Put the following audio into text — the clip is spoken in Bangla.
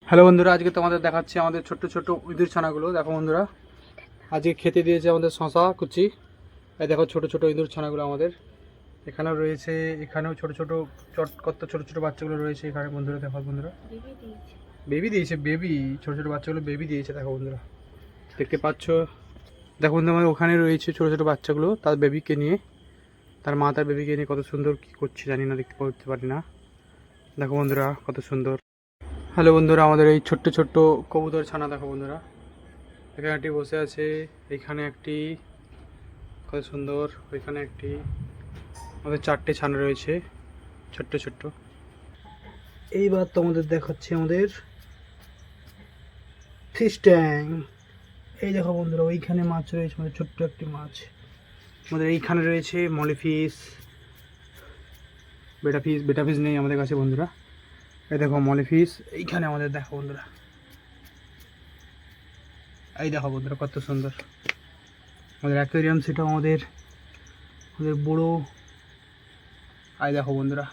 হ্যালো বন্ধুরা, আজকে তোমাদের দেখাচ্ছি আমাদের ছোট্ট ছোট্ট ইঁদুর ছানাগুলো। দেখো বন্ধুরা, আজকে খেতে দিয়েছে আমাদের শশা কুচি। এই দেখো ছোট ছোট ইঁদুর ছানাগুলো আমাদের এখানেও রয়েছে, এখানেও ছোট ছোট কত ছোট ছোট বাচ্চাগুলো রয়েছে এখানে। বন্ধুরা দেখো বন্ধুরা, বেবি দিয়েছে, বেবি ছোট ছোট বাচ্চাগুলো বেবি দিয়েছে। দেখো বন্ধুরা, দেখতে পাচ্ছ। দেখো বন্ধু, আমাদের ওখানে রয়েছে ছোট ছোট বাচ্চাগুলো তার বেবিকে নিয়ে, তার মা তার বেবিকে নিয়ে কত সুন্দর কী করছে জানি না, দেখতে করতে পারি না। দেখো বন্ধুরা কত সুন্দর। হ্যালো বন্ধুরা, আমাদের এই ছোট্ট ছোট্ট কবুতর ছানা দেখো বন্ধুরা, এখানে একটি বসে আছে, এইখানে একটি, কত সুন্দর। ওইখানে একটি, আমাদের 4টে ছানা রয়েছে ছোট্ট ছোট্ট। এইবার তোমাদের দেখাচ্ছি আমাদের ফিশ ট্যাঙ্ক। এই দেখো বন্ধুরা, ওইখানে মাছ রয়েছে, আমাদের ছোট্ট একটি মাছ। আমাদের এইখানে রয়েছে মলি ফিশ, বেটা ফিশ নেই আমাদের কাছে বন্ধুরা। এই দেখো মলি ফিশ এইখানে আমাদের, দেখো বন্ধুরা, এই দেখো বন্ধুরা কত সুন্দর আমাদের অ্যাকোয়ারিয়াম। সেটা আমাদের বড়ো। এই দেখো বন্ধুরা।